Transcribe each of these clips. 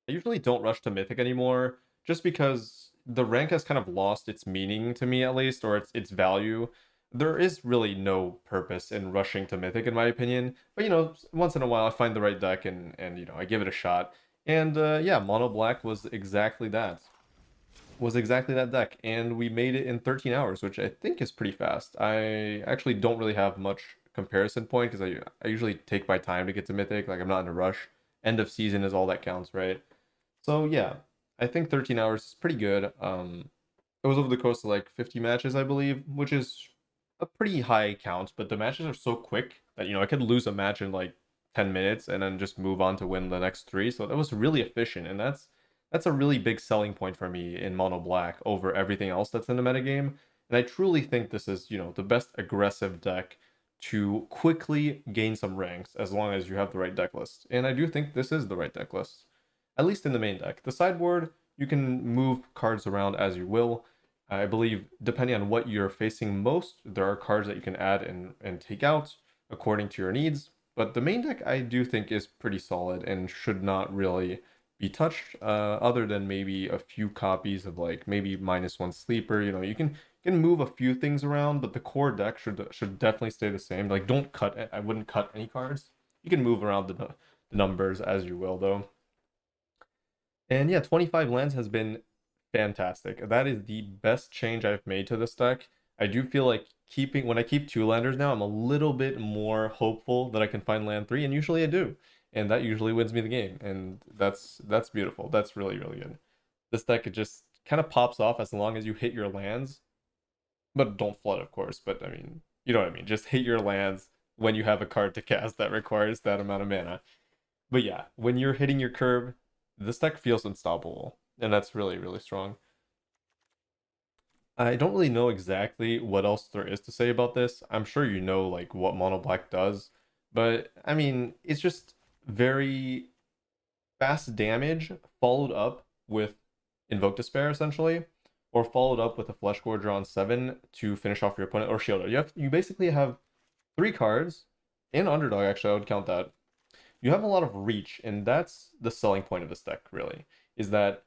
I usually don't rush to Mythic anymore, just because the rank has kind of lost its meaning to me, at least, or its value. There is really no purpose in rushing to Mythic, in my opinion. But once in a while, I find the right deck and I give it a shot. And yeah, Mono Black was exactly that. Was exactly that deck, and we made it in 13 hours, which I think is pretty fast. I actually don't really have much comparison point because I usually take my time to get to Mythic. Like I'm not in a rush. End of season is all that counts, right? So yeah, I think 13 hours is pretty good. It was over the course of like 50 matches, I believe, which is a pretty high count, but the matches are so quick that I could lose a match in like 10 minutes and then just move on to win the next three. So that was really efficient, and that's a really big selling point for me in Mono Black over everything else that's in the metagame. And I truly think this is, the best aggressive deck to quickly gain some ranks as long as you have the right deck list. And I do think this is the right deck list, at least in the main deck. The sideboard, you can move cards around as you will. I believe depending on what you're facing most, there are cards that you can add and take out according to your needs. But the main deck I do think is pretty solid and should not really be touched, other than maybe a few copies of like maybe -1 sleeper. You can move a few things around, but the core deck should definitely stay the same. Like don't cut it. I wouldn't cut any cards. You can move around the numbers as you will though. And yeah, 25 lands has been fantastic. That is the best change I've made to this deck. I do feel like when I keep two landers now, I'm a little bit more hopeful that I can find land 3, and usually I do. And that usually wins me the game. And that's beautiful. That's really, really good. This deck, it just kind of pops off as long as you hit your lands. But don't flood, of course. But I mean, you know what I mean. Just hit your lands when you have a card to cast that requires that amount of mana. But yeah, when you're hitting your curve, this deck feels unstoppable, and that's really, really strong. I don't really know exactly what else there is to say about this. I'm sure you know like what Mono Black does, but I mean, it's just very fast damage followed up with Invoke Despair essentially, or followed up with a Flesh Gorger on 7 to finish off your opponent or shield. You basically have 3 cards in Underdog. Actually, I would count that. You have a lot of reach, and that's the selling point of this deck, really, is that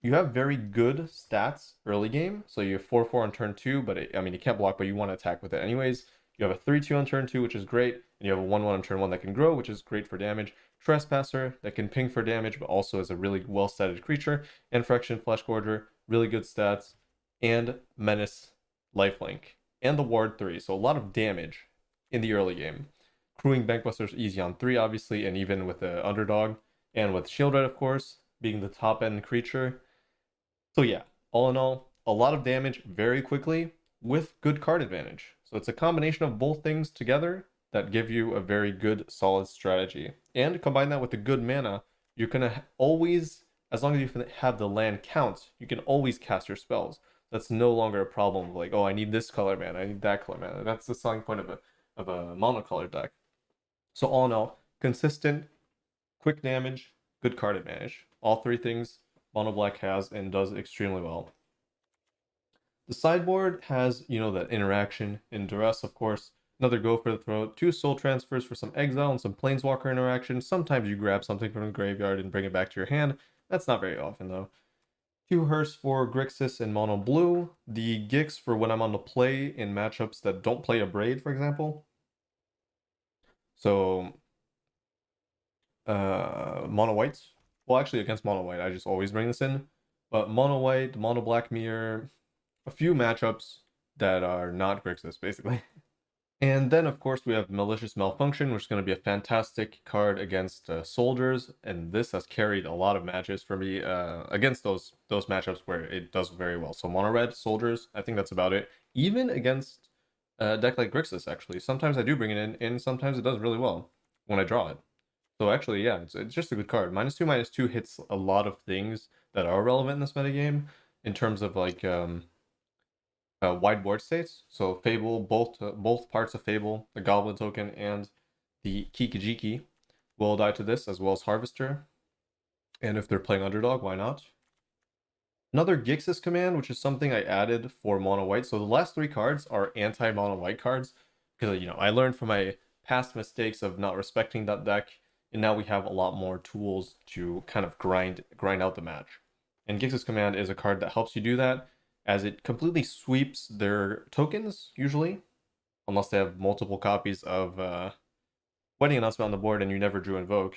you have very good stats early game. So you have 4/4 on turn 2, but I mean, you can't block, but you want to attack with it anyways. You have a 3/2 on turn 2, which is great, and you have a 1/1 on turn 1 that can grow, which is great for damage. Trespasser that can ping for damage, but also is a really well-statted creature. And Fraction Flesh Gorger, really good stats. And Menace Lifelink. And the Ward 3, so a lot of damage in the early game. Crewing Bankbuster's easy on 3, obviously, and even with the Underdog. And with Shield Red, of course, being the top-end creature. So yeah, all in all, a lot of damage very quickly with good card advantage. So it's a combination of both things together that give you a very good, solid strategy. And combine that with the good mana, you're going to always, as long as you have the land count, you can always cast your spells. That's no longer a problem. Like, oh, I need this color mana, I need that color mana. That's the selling point of a monocolor deck. So all in all, consistent, quick damage, good card advantage. All three things Mono Black has and does extremely well. The sideboard has, that interaction in Duress, of course. Another Go for the Throat, 2 soul transfers for some exile and some planeswalker interaction. Sometimes you grab something from the graveyard and bring it back to your hand. That's not very often though. 2 Hearse for Grixis and Mono Blue. The Gix for when I'm on the play in matchups that don't play a Braid, for example. So Mono White. Well, actually against Mono White, I just always bring this in. But Mono White, Mono Black Mirror, a few matchups that are not Grixis, basically. And then, of course, we have Malicious Malfunction, which is going to be a fantastic card against soldiers, and this has carried a lot of matches for me against those matchups where it does very well. So Mono Red, soldiers, I think that's about it. Even against a deck like Grixis, actually. Sometimes I do bring it in, and sometimes it does really well when I draw it. So actually, yeah, it's just a good card. -2/-2 hits a lot of things that are relevant in this metagame in terms of like wide board states. So Fable, both parts of Fable, the Goblin token and the Kikijiki will die to this, as well as Harvester. And if they're playing Underdog, why not? Another Gixis command, which is something I added for Mono White. So the last 3 cards are anti-Mono White cards, because I learned from my past mistakes of not respecting that deck and now we have a lot more tools to kind of grind out the match. And Gix's Command is a card that helps you do that, as it completely sweeps their tokens, usually, unless they have multiple copies of Wedding Announcement on the board and you never drew Invoke.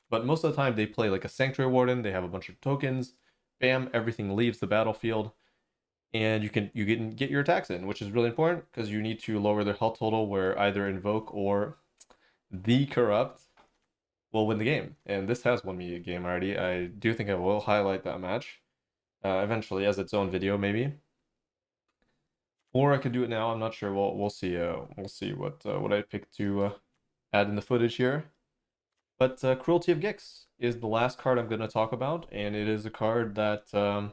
But most of the time they play like a Sanctuary Warden, they have a bunch of tokens, bam, everything leaves the battlefield, and you can get your attacks in, which is really important because you need to lower their health total where either Invoke or the Corrupt will win the game. And this has won me a game already. I do think I will highlight that match eventually as its own video, maybe. Or I could do it now. I'm not sure. We'll see. We'll see what I pick to add in the footage here. But Cruelty of Gix is the last card I'm going to talk about, and it is a card that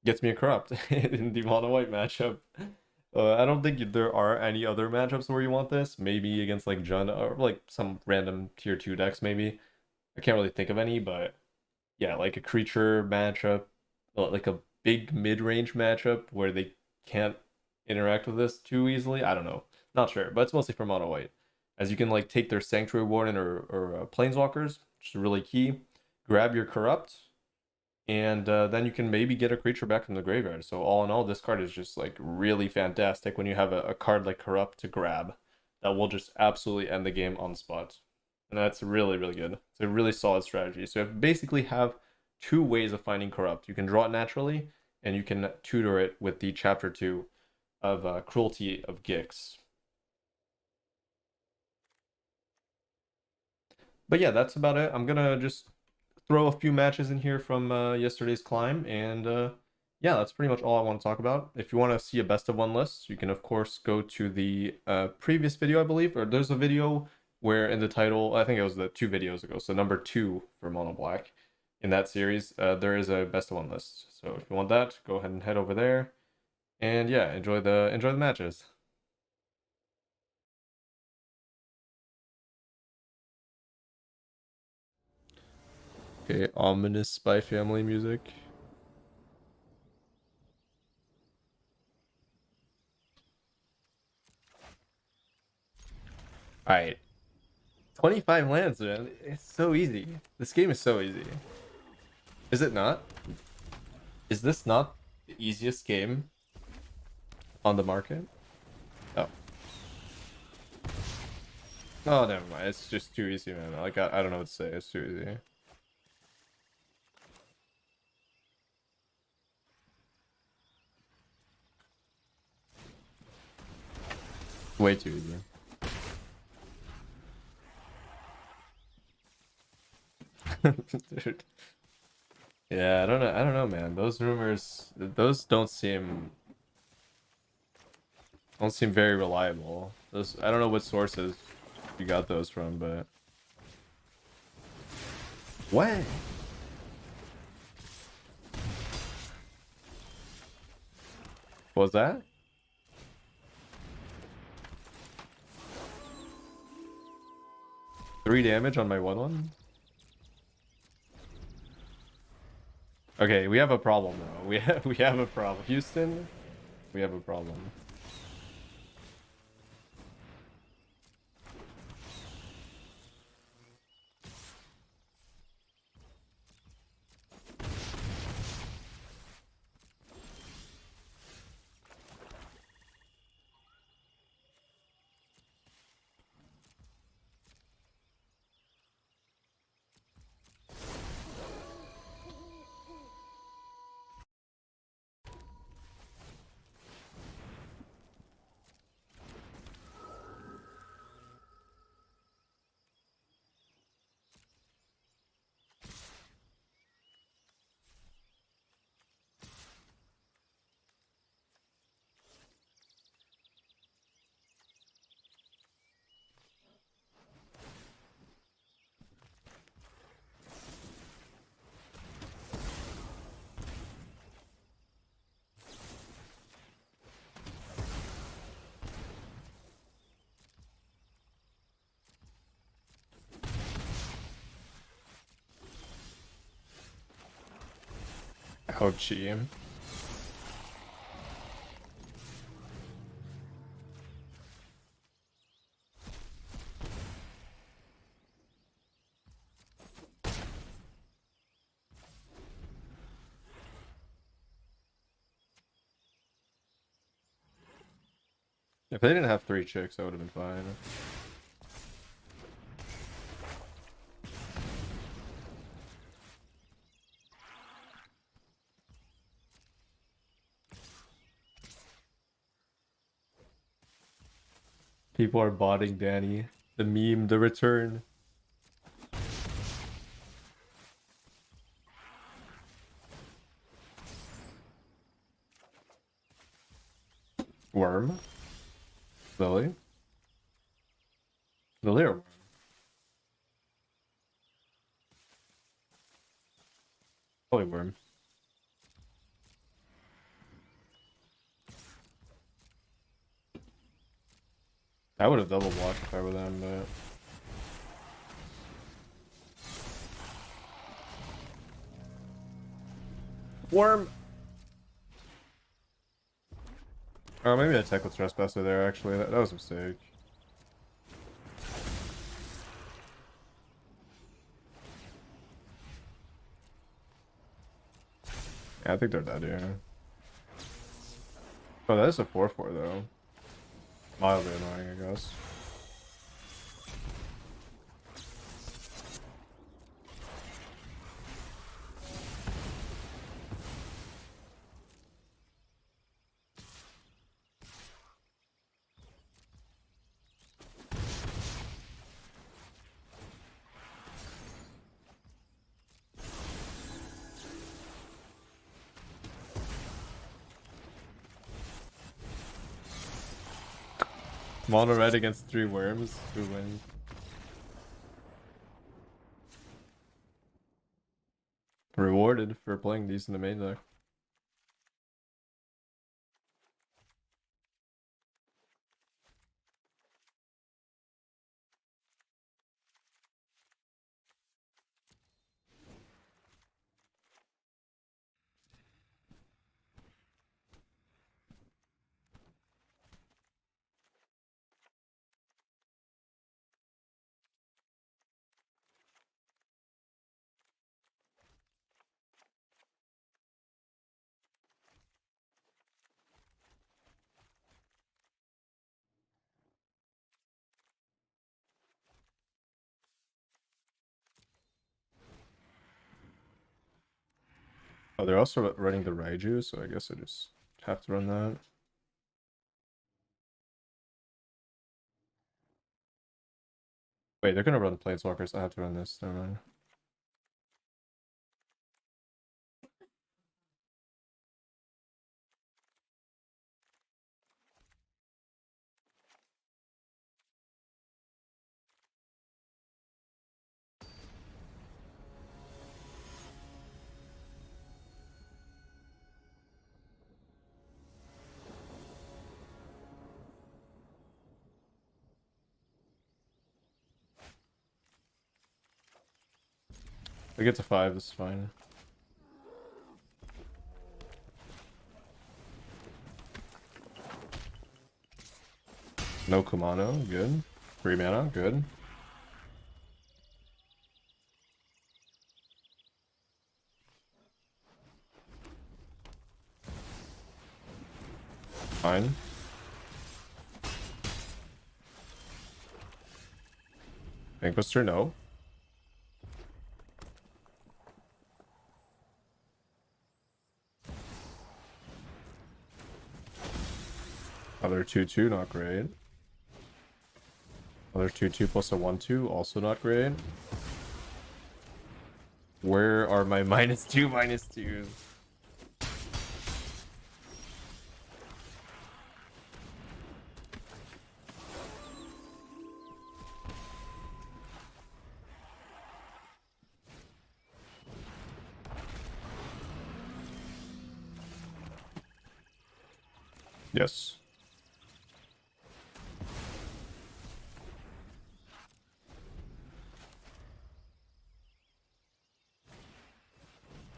gets me a Corrupt in the mono white matchup. I don't think there are any other matchups where you want this. Maybe against like Jund or like some random tier 2 decks, maybe. I can't really think of any, but yeah, like a creature matchup, like a big mid-range matchup where they can't interact with this too easily. I don't know. Not sure, but it's mostly for mono white. As you can like take their Sanctuary Warden or Planeswalkers, which is really key. Grab your Corrupt, and then you can maybe get a creature back from the graveyard. So all in all, this card is just like really fantastic when you have a card like Corrupt to grab that will just absolutely end the game on the spot. And that's really, really good. It's a really solid strategy. So you basically have two ways of finding Corrupt. You can draw it naturally, and you can tutor it with the Chapter 2 of Cruelty of Gix. But yeah, that's about it. I'm gonna just throw a few matches in here from yesterday's climb, and yeah, that's pretty much all I want to talk about. If you want to see a best of one list, you can of course go to the previous video, I believe, or there's a video where in the title, I think it was the 2 videos ago, so number 2 for Mono Black in that series, there is a best of one list. So if you want that, go ahead and head over there, and yeah, enjoy the matches. Okay, ominous Spy Family music. All right, 25 lands, man. It's so easy. This game is so easy. Is it not? Is this not the easiest game on the market? Oh. Oh, never mind. It's just too easy, man. Like, I don't know what to say. It's too easy. Way too easy. Dude. Yeah, I don't know, man. Those rumors, those don't seem very reliable. Those, I don't know what sources you got those from, but what? What was that? Three damage on my 1/1? Okay, we have a problem though. We have a problem. Houston, we have a problem. Ouchie. If they didn't have 3 chicks, that would have been fine. People are botting Danny. The meme, the return. Worm? Lily? Lily or worm? Probably worm. I would have double blocked if I were them, but... Worm! Oh, maybe I attack with Trespasser there, actually. That was a mistake. Yeah, I think they're dead here. Oh, that is a 4-4, though. Mildly annoying, I guess. Mono red against 3 worms. Who wins? Rewarded for playing these in the main deck. Oh, they're also running the Raiju, so I guess I just have to run that. Wait, they're gonna run Planeswalkers. I have to run this. Never mind. We get to 5, this is fine. No Kumano, good. 3 mana, good. Fine. Vanquisher, no. Other 2/2, not great. Other 2/2 plus a 1/2, also not great. Where are my -2/-2s? Yes.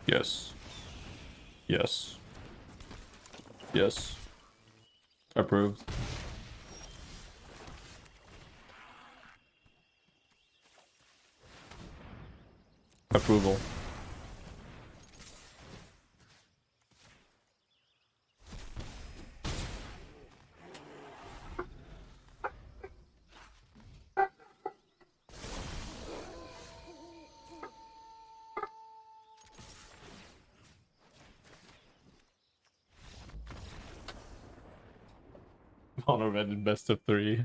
Yes. Yes. Yes. Approved. Approval. Mono red in best of 3.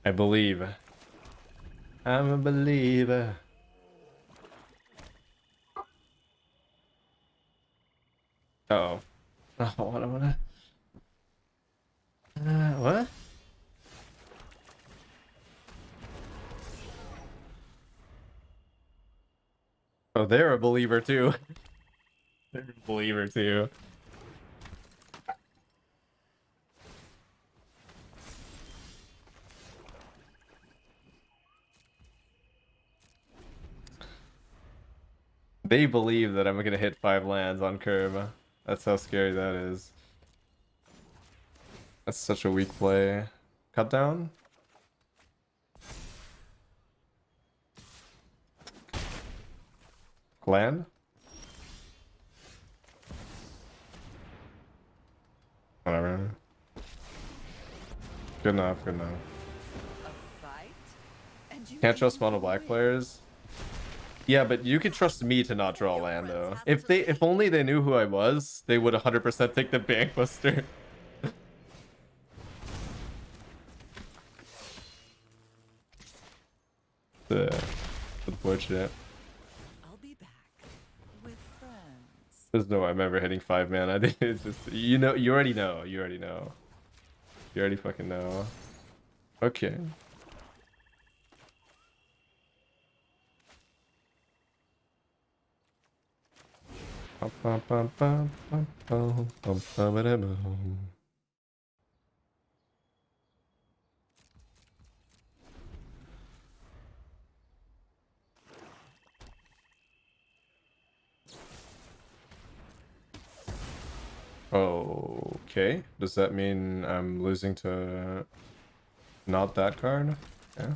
I believe. I'm a believer. Uh-oh. Oh, what? What? Oh, they're a believer too. They're a believer too. They believe that I'm gonna hit 5 lands on curve. That's how scary that is. That's such a weak play. Cut down? Land? Whatever. Good enough, good enough. Can't trust mono black players. Yeah, but you can trust me to not draw land though. If only they knew who I was, they would 100% take the bank buster. Unfortunate. I'll be back with friends. There's no way I'm ever hitting 5 man. I think it's just you already know. You already fucking know. Okay. Okay. Does that mean I'm losing to not that card? Yeah.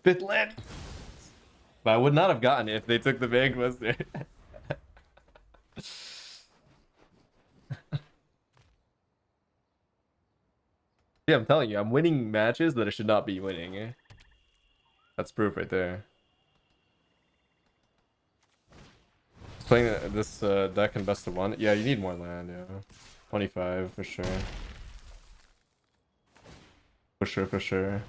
Fifth land. But I would not have gotten it if they took the bank buster. Yeah, I'm telling you, I'm winning matches that I should not be winning. That's proof right there. Playing this deck in best of 1. Yeah, you need more land, yeah. 25 for sure. For sure.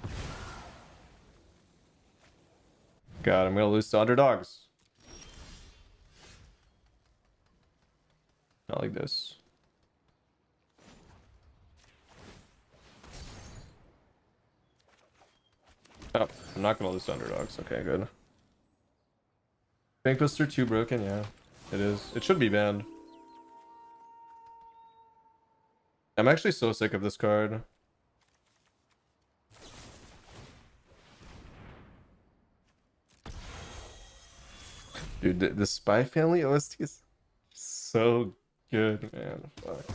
God, I'm gonna lose to underdogs. Not like this. Oh, I'm not gonna lose to underdogs. Okay, good. Bank Buster 2 broken, yeah. It is. It should be banned. I'm actually so sick of this card. Dude, the Spy Family OST is so good, man. Fuck.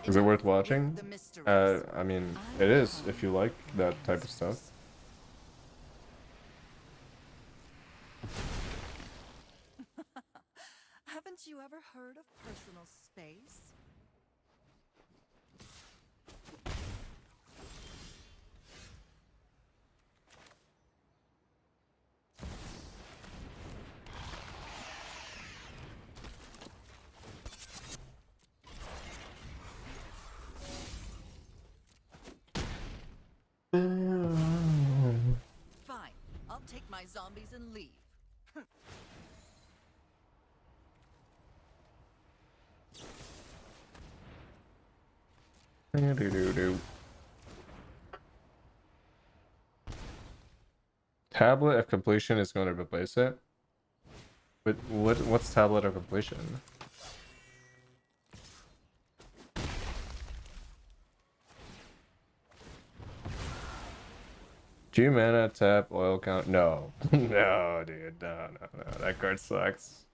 Is it worth watching? I mean, it is if you like that type of stuff. Haven't you ever heard of personal space? Fine, I'll take my zombies and leave. Tablet of Completion is going to replace it. But what's Tablet of Completion? 2 mana, tap, oil count. No. No, dude. No, no, no. That card sucks.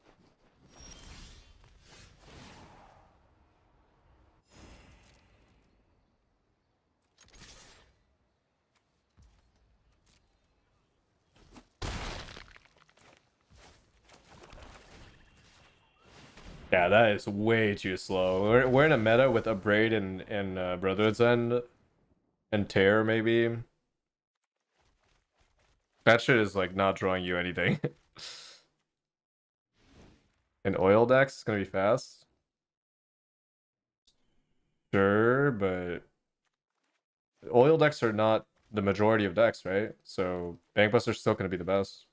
Yeah, that is way too slow. We're in a meta with Upbraid and Brotherhood's End and Tear, maybe. That shit is like not drawing you anything. An oil dex is gonna be fast. Sure, but oil decks are not the majority of decks, right? So Bankbuster's still gonna be the best.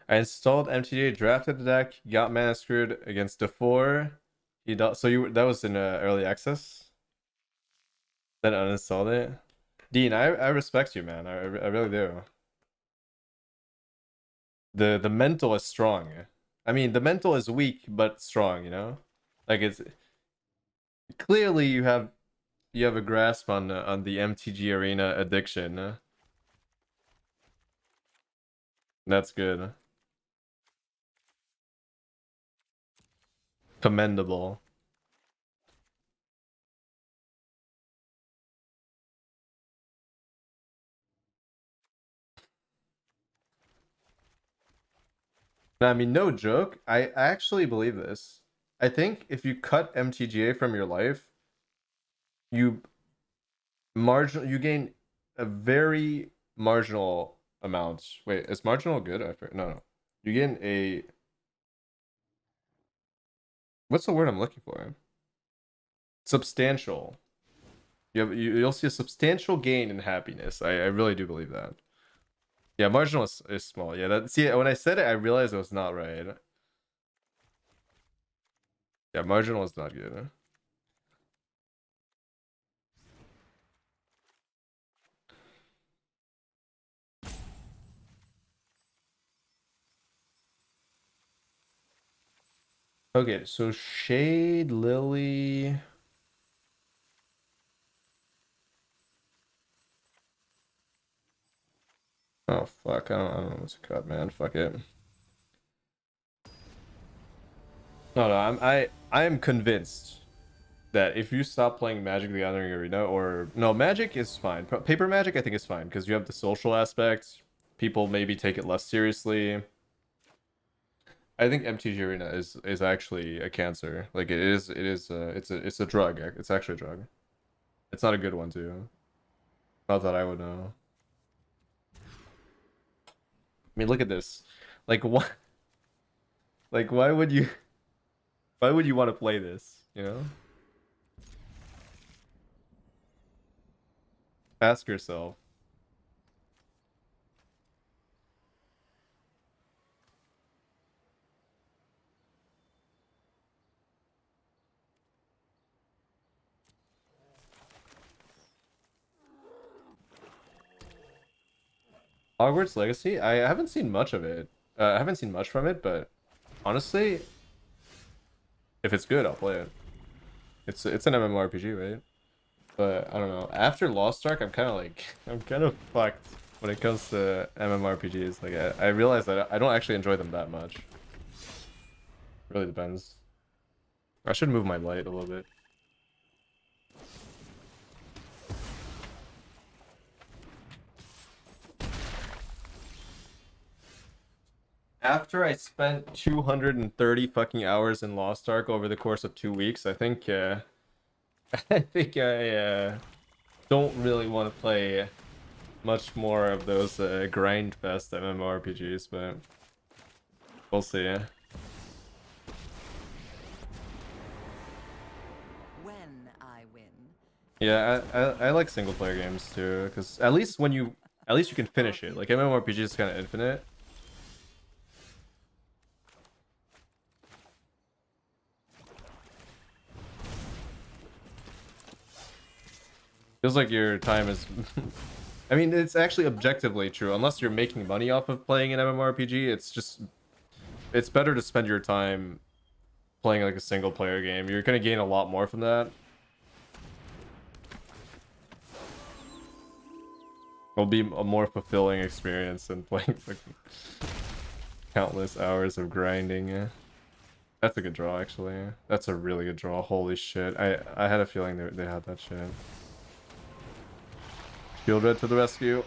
I installed MTGA, drafted the deck, got mana screwed against D4. So that was in early access. Then uninstalled it. Dean, I respect you, man. I really do. The mental is strong. I mean, the mental is weak but strong, you know? Like it's clearly you have a grasp on the MTG Arena addiction. That's good. Commendable. No, I mean, no joke. I actually believe this. I think if you cut MTGA from your life, you you gain a very marginal amount. Wait, is marginal good? No, no. You gain a what's the word I'm looking for? Substantial. You'll see a substantial gain in happiness. I really do believe that. Yeah, marginal is small. Yeah, that see when I said it, I realized it was not right. Yeah, marginal is not good. Okay, so Shade Lily. Oh fuck, I don't know what's a cut, man. Fuck it. No, no, I am convinced that if you stop playing Magic the Gathering Arena, or no, Magic is fine. Paper Magic I think is fine because you have the social aspect. People maybe take it less seriously. I think MTG Arena is actually a cancer. Like it's a drug. It's actually a drug. It's not a good one too. Not that I would know. I mean, look at this. Like what? Like why would you want to play this? You know? Ask yourself. Hogwarts Legacy? I haven't seen much of it. I haven't seen much from it, but honestly, if it's good, I'll play it. It's an MMORPG, right? But I don't know. After Lost Ark, I'm kind of like I'm kind of fucked when it comes to MMORPGs. Like I realize that I don't actually enjoy them that much. Really depends. I should move my light a little bit. After I spent 230 fucking hours in Lost Ark over the course of 2 weeks, I think I think I don't really want to play much more of those grind fest MMORPGs, but we'll see. When I win. Yeah, I like single player games too, because at least you can finish it. Like MMORPG is kind of infinite. Feels like your time is I mean, it's actually objectively true. Unless you're making money off of playing an MMORPG, it's better to spend your time playing like a single player game. You're gonna gain a lot more from that. It'll be a more fulfilling experience than playing fucking countless hours of grinding. Yeah. That's a good draw, actually. That's a really good draw. Holy shit. I had a feeling they had that shit. Shield Red to the rescue.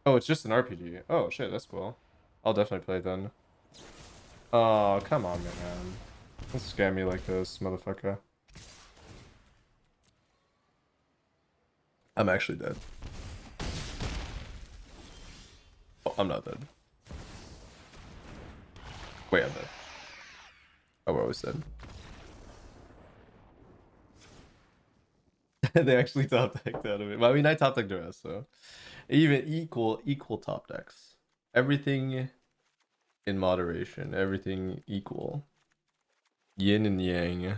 Oh, it's just an RPG. Oh shit, that's cool. I'll definitely play it then. Oh, come on, man. Don't scam me like this, motherfucker. I'm actually dead. Oh, I'm not dead. Wait, I'm dead. Oh, we're always dead. They actually top decked out of it. Well, I mean, I top decked the rest, so even equal top decks. Everything in moderation. Everything equal. Yin and yang.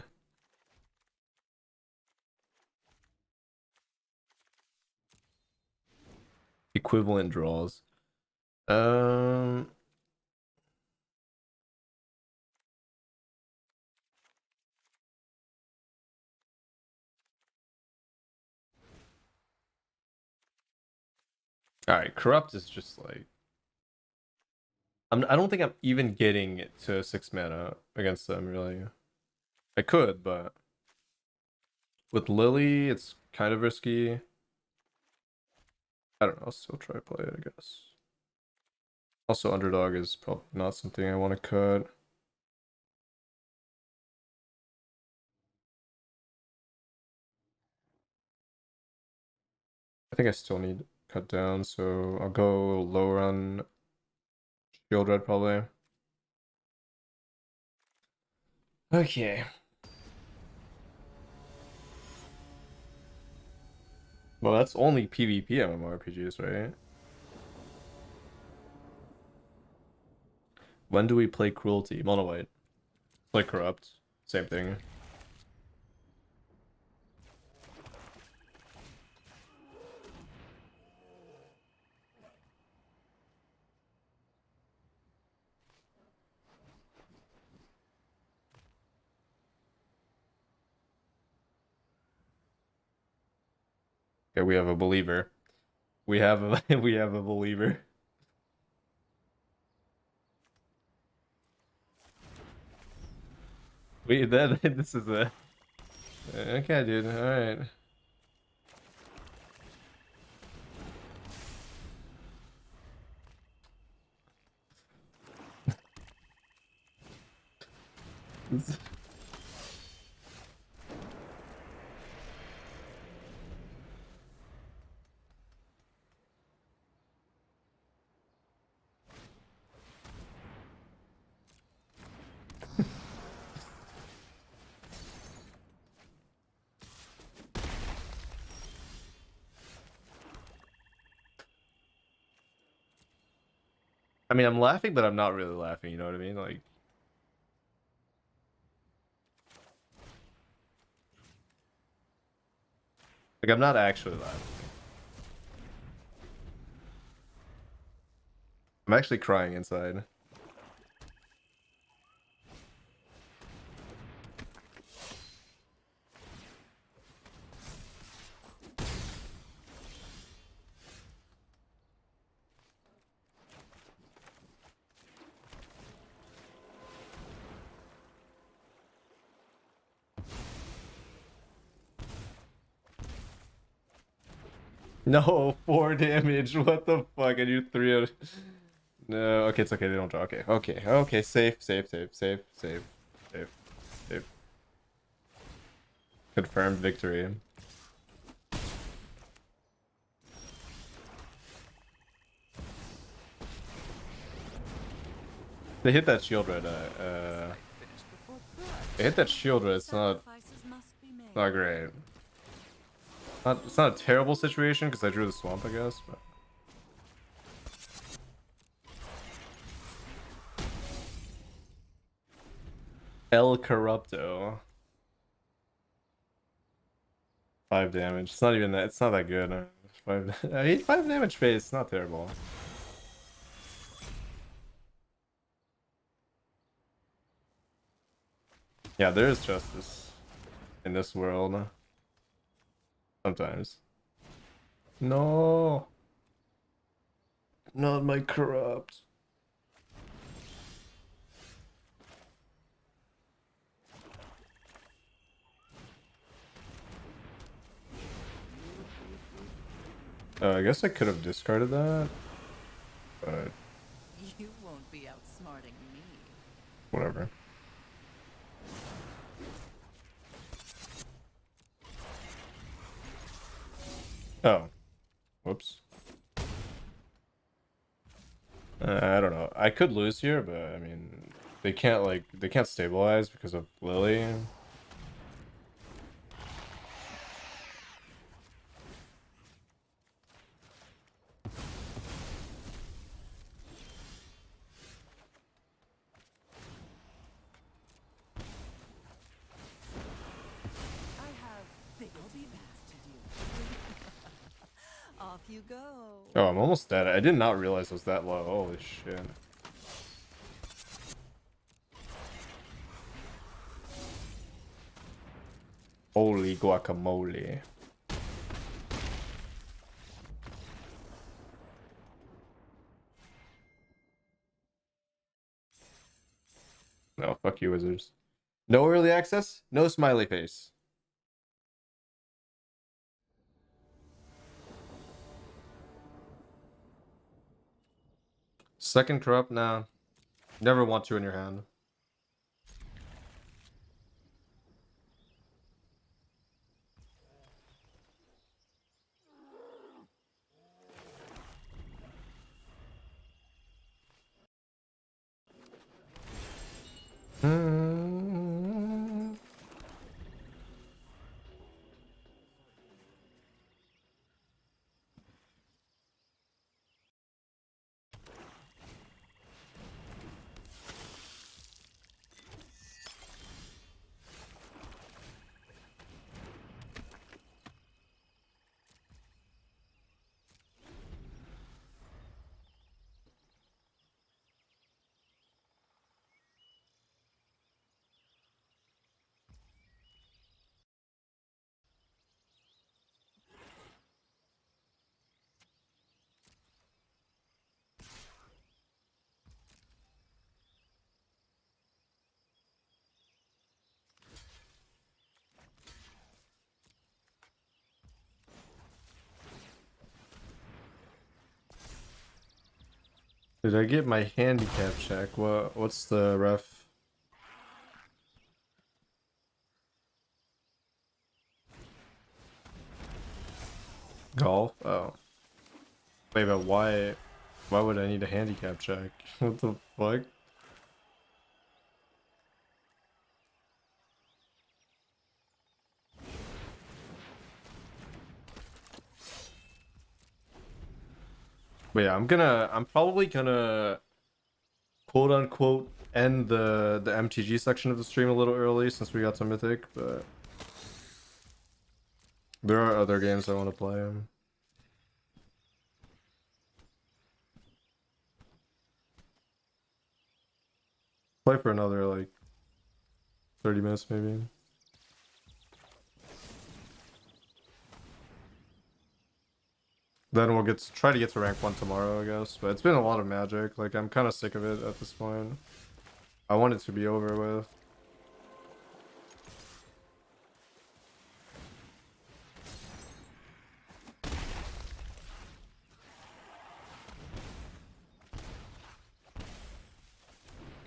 Equivalent draws. Um. All right, corrupt is just like I don't think I'm even getting to 6 mana against them really. I could, but with Lily, it's kind of risky. I don't know. I'll still try to play it, I guess. Also, underdog is probably not something I want to cut. I think I still need cut down, so I'll go lower on Shield Red probably. Okay. Well, that's only PvP MMORPGs, right? When do we play Cruelty? Mono White. Play Corrupt. Same thing. Okay, we have a believer. We have a we have a believer. Wait, that this is a okay, dude. All right. I mean, I'm laughing, but I'm not really laughing. You know what I mean? Like I'm not actually laughing. I'm actually crying inside. No, 4 damage. What the fuck? And you 3 out. No, okay, it's okay. They don't draw. Okay, okay, okay. Safe, safe, safe, safe, safe, safe, safe. Confirmed victory. They hit that shield red. They hit that shield red. It's not great. It's not a terrible situation because I drew the swamp, I guess. But El Corrupto. 5 damage. It's not even that. It's not that good. 5 damage face. It's not terrible. Yeah, there is justice in this world. Sometimes. No. Not my corrupt. I guess I could have discarded that, but You won't be outsmarting me. whatever. Oh, whoops. I don't know. I could lose here, but I mean, they can't stabilize because of Lily. I have bigger demons to do. Off you go. Oh, I'm almost dead. I did not realize it was that low. Holy shit. Holy guacamole. No, fuck you, wizards. No early access, no smiley face. Second corrupt, nah. Never want to in your hand. Did I get my handicap check? What's the ref? Golf? Oh. Wait, but why would I need a handicap check? What the fuck? But yeah, I'm probably gonna quote unquote end the MTG section of the stream a little early since we got to Mythic, but there are other games I want to play. Play for another like 30 minutes maybe. Then we'll try to get to rank 1 tomorrow, I guess. But it's been a lot of Magic. Like, I'm kind of sick of it at this point. I want it to be over with.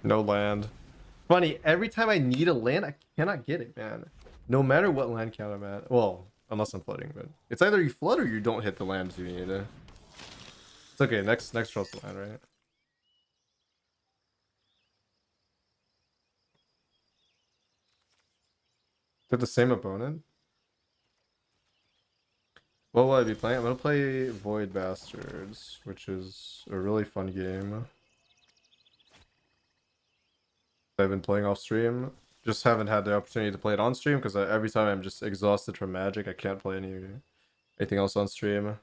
No land. Funny, every time I need a land, I cannot get it, man. No matter what land count I'm at. Well, unless I'm flooding, but it's either you flood or you don't hit the lands you need. It's okay, next trust the land, right? Is that the same opponent? What will I be playing? I'm gonna play Void Bastards, which is a really fun game. I've been playing off stream. Just haven't had the opportunity to play it on stream because every time I'm just exhausted from Magic, I can't play anything else on stream.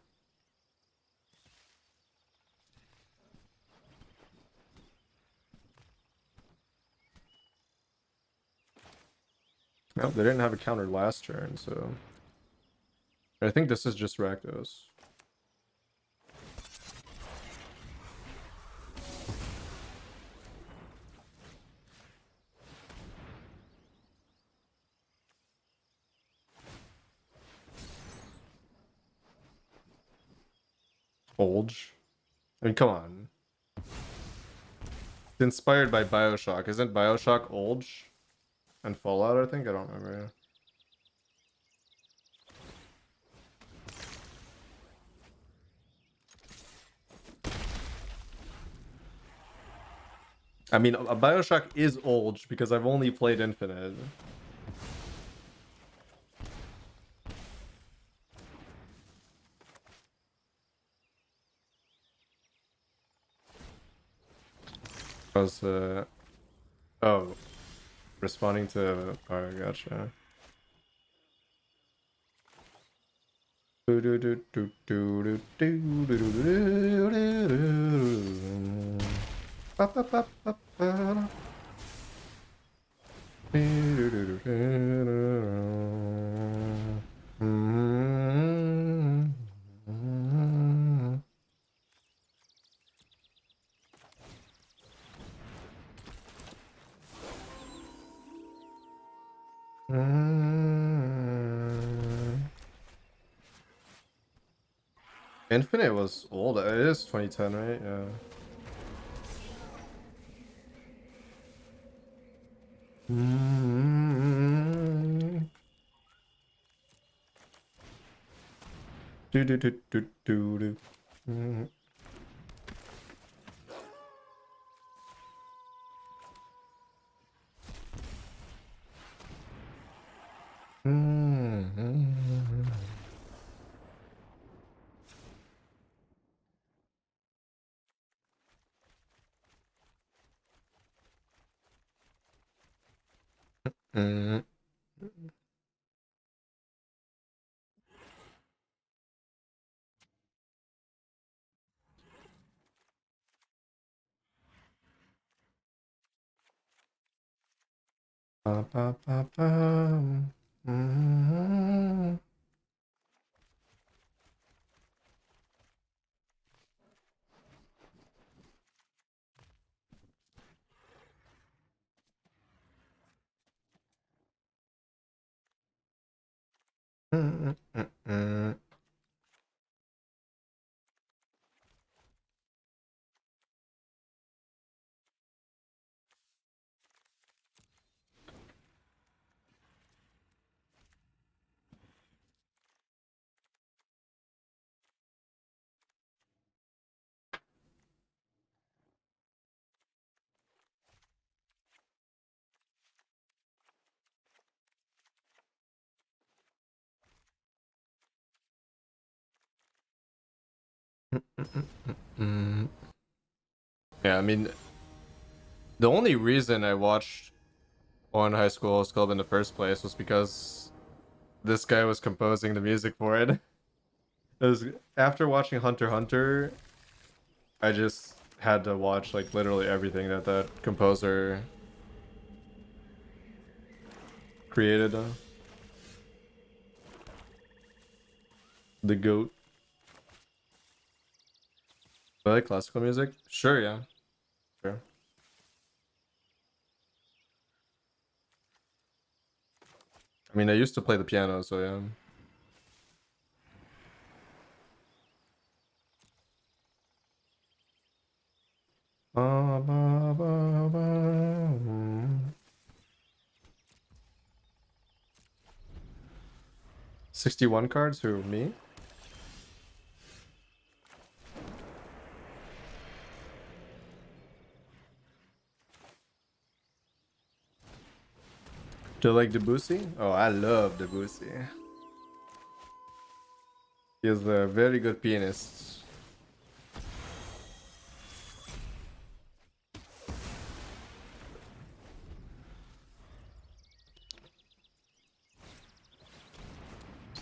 No, they didn't have a counter last turn, so I think this is just Rakdos. Olge. I mean, come on. It's inspired by Bioshock. Isn't Bioshock Olge? And Fallout, I think? I don't remember. I mean, a Bioshock is Olge because I've only played Infinite. I was, oh, responding to, oh, gotcha. Infinite was old. It is 2010, right? Yeah. Do do do do do do. Yeah, I mean, the only reason I watched One High School Host Club in the first place was because this guy was composing the music for it. It was after watching Hunter x Hunter, I just had to watch like literally everything that that composer created. The goat. I like classical music. Sure, yeah, sure. I mean, I used to play the piano, so yeah. Ba, ba, ba, ba. 61 cards? Who, me? Do you like Debussy? Oh, I love Debussy. He is a very good pianist.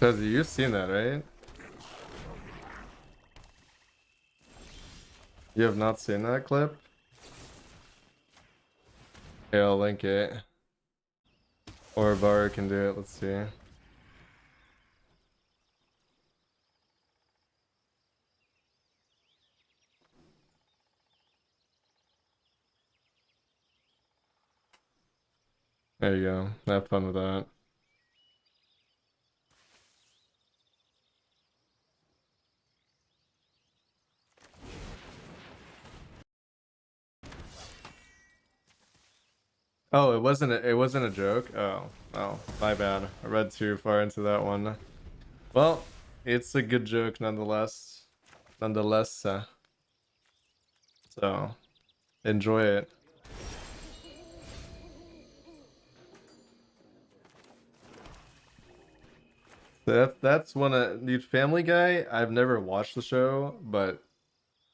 Says you've seen that, right? You have not seen that clip? Okay, I'll link it. Or Bar can do it. Let's see. There you go. Have fun with that. Oh, it wasn't a joke. Oh, oh, my bad. I read too far into that one. Well, it's a good joke nonetheless. Nonetheless, so enjoy it. That's one of dude, Family Guy. I've never watched the show, but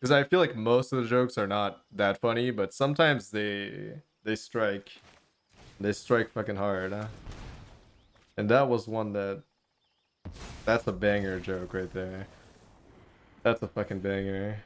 because I feel like most of the jokes are not that funny, but sometimes they strike. They strike fucking hard. And that was one that's a banger joke right there. That's a fucking banger.